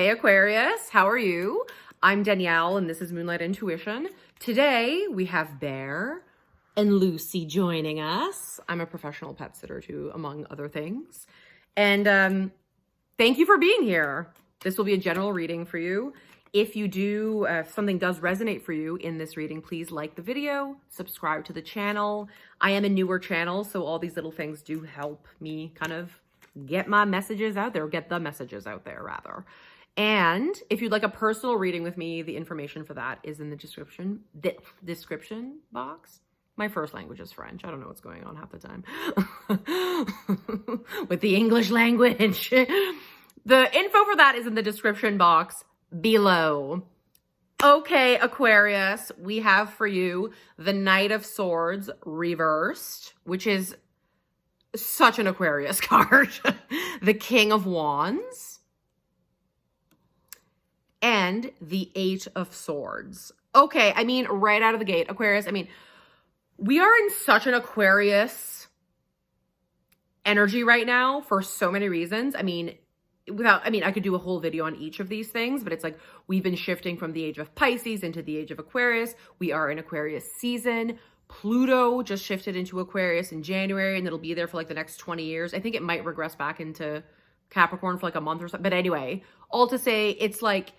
Hey Aquarius, how are you? I'm Danielle and this is Moonlight Intuition. Today we have Bear and Lucy joining us. I'm a professional pet sitter too, among other things. And thank you for being here. This will be a general reading for you. If you do, if something does resonate for you in this reading, please like the video, subscribe to the channel. I am a newer channel, so all these little things do help me kind of get my messages out there, or get the messages out there rather. And if you'd like a personal reading with me, the information for that is in the description box. My first language is French. I don't know what's going on half the time with the English language. The info for that is in the description box below. Okay, Aquarius, we have for you the Knight of Swords reversed, which is such an Aquarius card. The King of Wands and the Eight of Swords. Okay, I mean, right out of the gate, Aquarius, I mean, we are in such an Aquarius energy right now for so many reasons. I mean, I could do a whole video on each of these things, but it's like we've been shifting from the age of Pisces into the age of Aquarius. We are in Aquarius season. Pluto just shifted into Aquarius in January, and it'll be there for like the next 20 years. I think it might regress back into Capricorn for like a month or something. But anyway, all to say, it's like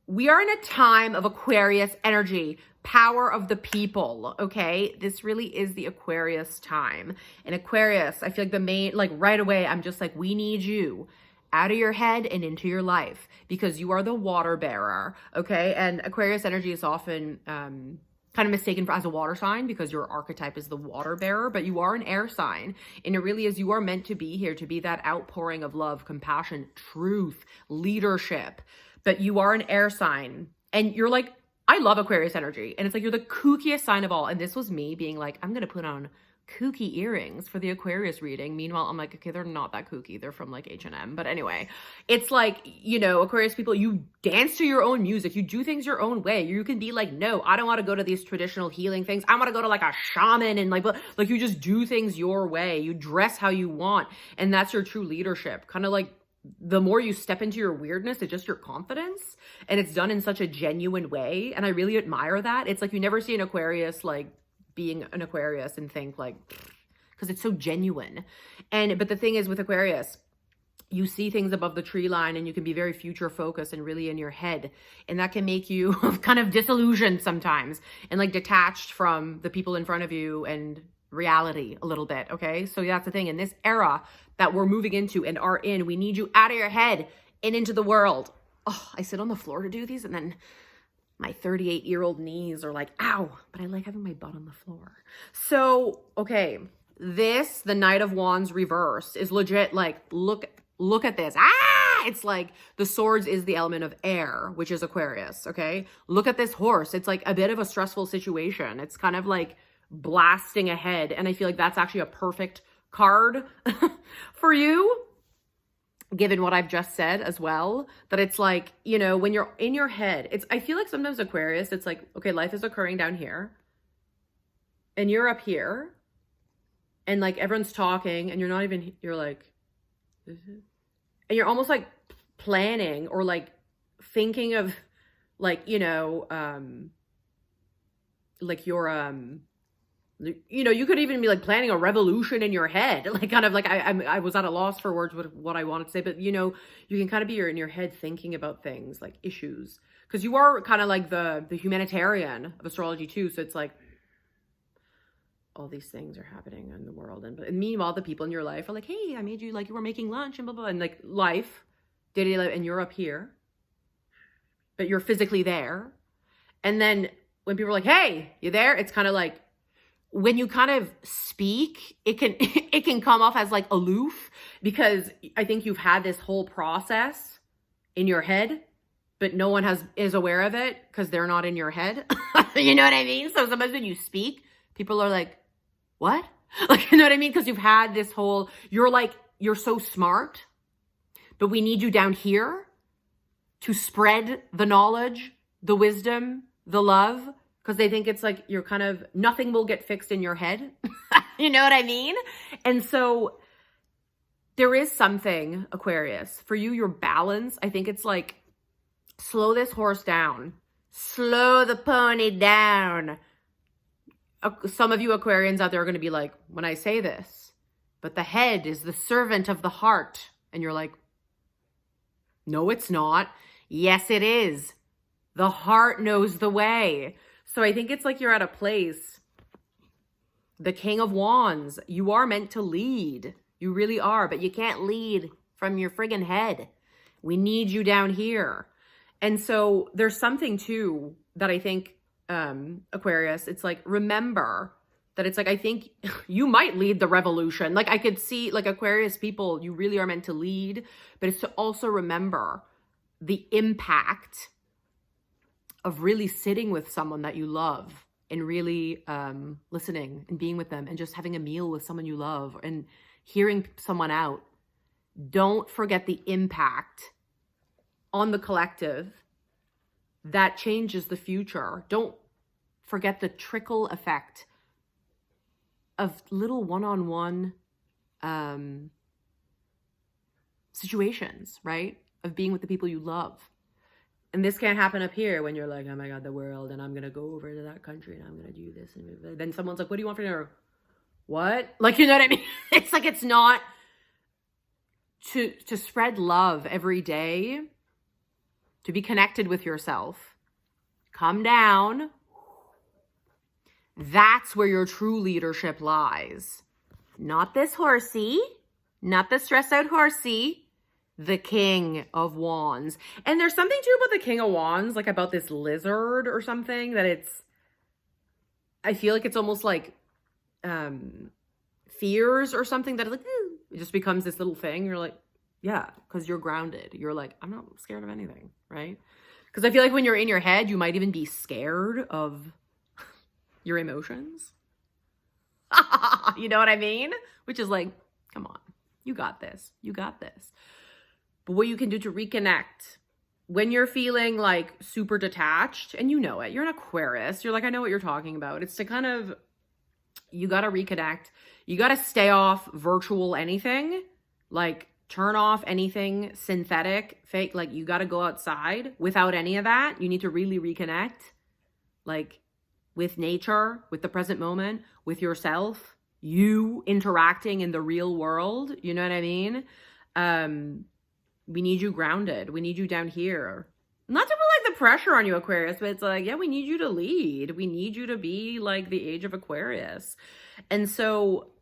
we are in a time of Aquarius energy, power of the people, okay? This really is the Aquarius time. And Aquarius, I feel like the main, like right away, I'm just like, we need you out of your head and into your life because you are the water bearer, okay? And Aquarius energy is often kind of mistaken for as a water sign because your archetype is the water bearer, but you are an air sign. And it really is, you are meant to be here to be that outpouring of love, compassion, truth, leadership. But you are an air sign. And you're like, I love Aquarius energy. And it's like, you're the kookiest sign of all. And this was me being like, I'm going to put on kooky earrings for the Aquarius reading. Meanwhile, I'm like, okay, they're not that kooky. They're from like H&M. But anyway, it's like, you know, Aquarius people, you dance to your own music. You do things your own way. You can be like, no, I don't want to go to these traditional healing things. I want to go to like a shaman and like you just do things your way. You dress how you want. And that's your true leadership. Kind of like the more you step into your weirdness, it's just your confidence. And it's done in such a genuine way. And I really admire that. It's like you never see an Aquarius like being an Aquarius and think like, because it's so genuine. But the thing is with Aquarius, you see things above the tree line and you can be very future focused and really in your head. And that can make you kind of disillusioned sometimes and like detached from the people in front of you and reality a little bit. Okay. So that's the thing. In this era that we're moving into and are in, we need you out of your head and into the world. Oh, I sit on the floor to do these and then my 38-year-old knees are like, ow, but I like having my butt on the floor. So, okay, the Knight of Wands reversed is legit like, look at this. Ah, it's like the swords is the element of air, which is Aquarius, okay? Look at this horse. It's like a bit of a stressful situation. It's kind of like blasting ahead. And I feel like that's actually a perfect card for you, given what I've just said as well, that it's like, you know, when you're in your head, I feel like sometimes Aquarius, it's like, okay, life is occurring down here and you're up here and like everyone's talking and you're not even, you're like, and you're almost like planning or like thinking of like, you know, like your, you know, you could even be like planning a revolution in your head, like kind of like I was at a loss for words with what I wanted to say, but you know, you can kind of be in your head thinking about things like issues because you are kind of like the humanitarian of astrology too. So it's like all these things are happening in the world, and meanwhile the people in your life are like, hey, I made you like you were making lunch and blah blah, and like life, daily life, and you're up here, but you're physically there, and then when people are like, hey, you there? It's kind of like, when you kind of speak, it can come off as like aloof because I think you've had this whole process in your head, but no one is aware of it because they're not in your head. You know what I mean? So sometimes when you speak, people are like, what? Like, you know what I mean? Because you've had this whole, you're like, you're so smart, but we need you down here to spread the knowledge, the wisdom, the love, because they think it's like you're kind of, nothing will get fixed in your head. You know what I mean? And so there is something, Aquarius, for you, your balance, I think it's like slow this horse down. Slow the pony down. Some of you Aquarians out there are going to be like, when I say this, but the head is the servant of the heart. And you're like, no, it's not. Yes, it is. The heart knows the way. So I think it's like you're at a place, the King of Wands, you are meant to lead. You really are, but you can't lead from your friggin' head. We need you down here. And so there's something too that I think, Aquarius, it's like, remember that it's like, I think you might lead the revolution. Like I could see like Aquarius people, you really are meant to lead, but it's to also remember the impact of really sitting with someone that you love and really listening and being with them and just having a meal with someone you love and hearing someone out. Don't forget the impact on the collective that changes the future. Don't forget the trickle effect of little one-on-one situations, right? Of being with the people you love. And this can't happen up here when you're like, oh my God, the world, and I'm going to go over to that country and I'm going to do this. And then someone's like, what do you want for dinner? What? Like, you know what I mean? It's like, it's not to spread love every day, to be connected with yourself. Come down. That's where your true leadership lies. Not this horsey, not the stressed out horsey, the King of Wands. And there's something too about the King of Wands, like about this lizard or something, that it's, I feel like it's almost like fears or something that like, it just becomes this little thing. You're like, yeah, because you're grounded. You're like, I'm not scared of anything, right? Because I feel like when you're in your head, you might even be scared of your emotions. You know what I mean? Which is like, come on, you got this. You got this. But what you can do to reconnect when you're feeling like super detached, and you know it, you're an Aquarius, you're like, I know what you're talking about. It's to kind of, you got to reconnect. You got to stay off virtual anything, like turn off anything synthetic, fake. Like you got to go outside without any of that. You need to really reconnect, like with nature, with the present moment, with yourself, you interacting in the real world. You know what I mean? We need you grounded. We need you down here. Not to put like the pressure on you, Aquarius, but it's like, yeah, we need you to lead. We need you to be like the age of Aquarius. And so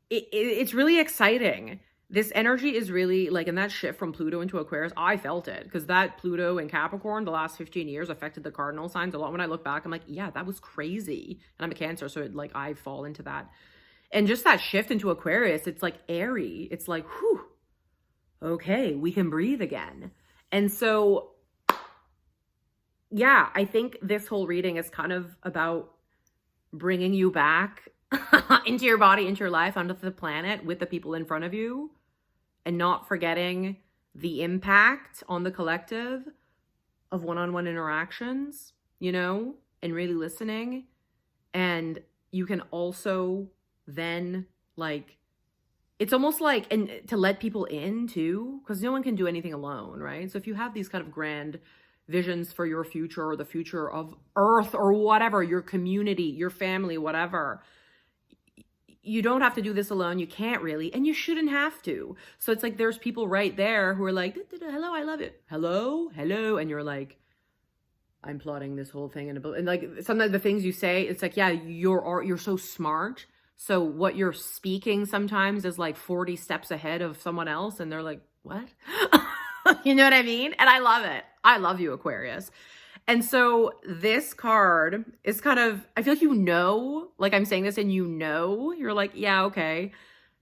it's really exciting. This energy is really like, in that shift from Pluto into Aquarius, I felt it because that Pluto in Capricorn the last 15 years affected the cardinal signs a lot. When I look back, I'm like, yeah, that was crazy. And I'm a Cancer, so like I fall into that. And just that shift into Aquarius, it's like airy. It's like, whew, okay, we can breathe again. And so, yeah, I think this whole reading is kind of about bringing you back into your body, into your life, onto the planet with the people in front of you, and not forgetting the impact on the collective of one-on-one interactions, you know, and really listening. And you can also then like, it's almost like, and to let people in too, because no one can do anything alone, right? So if you have these kind of grand visions for your future or the future of Earth or whatever, your community, your family, whatever, you don't have to do this alone. You can't really, and you shouldn't have to. So it's like, there's people right there who are like, hello, I love it. Hello, hello. And you're like, I'm plotting this whole thing. And like, some of the things you say, it's like, yeah, you're so smart. So what you're speaking sometimes is like 40 steps ahead of someone else. And they're like, what? You know what I mean? And I love it. I love you, Aquarius. And so this card is kind of, I feel like, you know, like I'm saying this and you know, you're like, yeah, okay.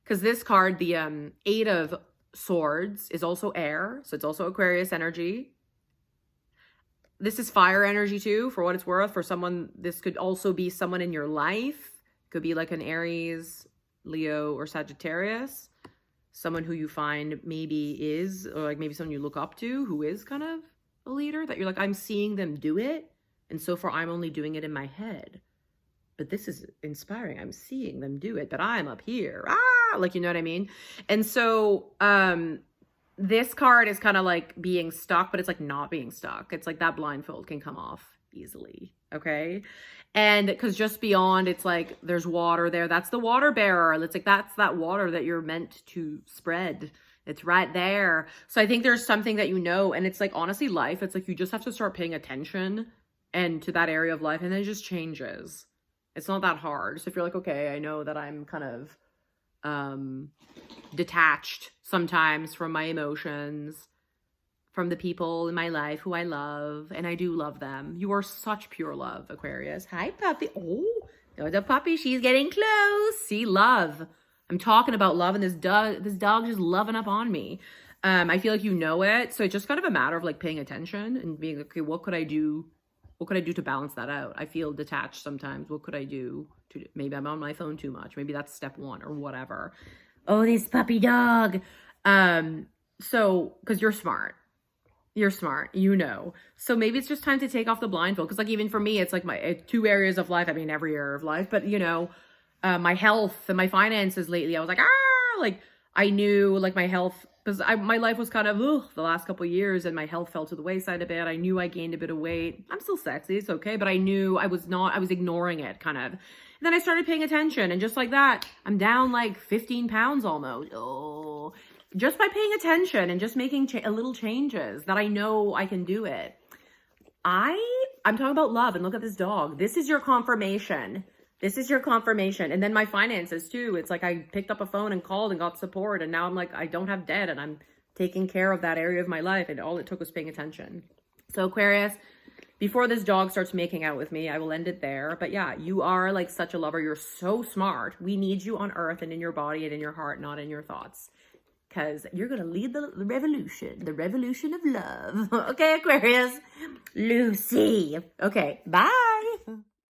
Because this card, the 8 of Swords, is also air. So it's also Aquarius energy. This is fire energy too, for what it's worth. For someone, this could also be someone in your life. Could be like an Aries, Leo, or Sagittarius. Someone who you find maybe is, or like maybe someone you look up to who is kind of a leader, that you're like, I'm seeing them do it. And so far, I'm only doing it in my head. But this is inspiring. I'm seeing them do it, but I'm up here. Like, you know what I mean? And so this card is kind of like being stuck, but it's like not being stuck. It's like that blindfold can come off easily. Okay. And because just beyond, it's like there's water there. That's the water bearer. It's like that's that water that you're meant to spread. It's right there. So I think there's something that you know, and it's like honestly life. It's like you just have to start paying attention and to that area of life, and then it just changes. It's not that hard. So if you're like, okay, I know that I'm kind of detached sometimes from my emotions, from the people in my life who I love, and I do love them. You are such pure love, Aquarius. Hi, puppy. Oh, there's a puppy. She's getting close. See, love. I'm talking about love, and this dog just loving up on me. I feel like you know it. So it's just kind of a matter of like paying attention and being, okay, what could I do? What could I do to balance that out? I feel detached sometimes. What could I do to, maybe I'm on my phone too much. Maybe that's step one or whatever. Oh, this puppy dog. So, cause you're smart. You're smart, you know. So maybe it's just time to take off the blindfold. Cause like, even for me, it's like my 2 areas of life. I mean, every area of life, but you know, my health and my finances lately, I was like, like I knew like my health, because my life was kind of the last couple of years, and my health fell to the wayside a bit. I knew I gained a bit of weight. I'm still sexy, it's okay, but I knew I was ignoring it kind of. And then I started paying attention, and just like that, I'm down like 15 pounds almost. Oh, just by paying attention and just making a little changes that I know I can do it. I'm talking about love, and look at this dog. This is your confirmation. This is your confirmation. And then my finances too. It's like I picked up a phone and called and got support. And now I'm like, I don't have debt, and I'm taking care of that area of my life. And all it took was paying attention. So Aquarius, before this dog starts making out with me, I will end it there. But yeah, you are like such a lover. You're so smart. We need you on earth and in your body and in your heart, not in your thoughts. Because you're going to lead the revolution of love. Okay, Aquarius. Lucy. Okay, bye.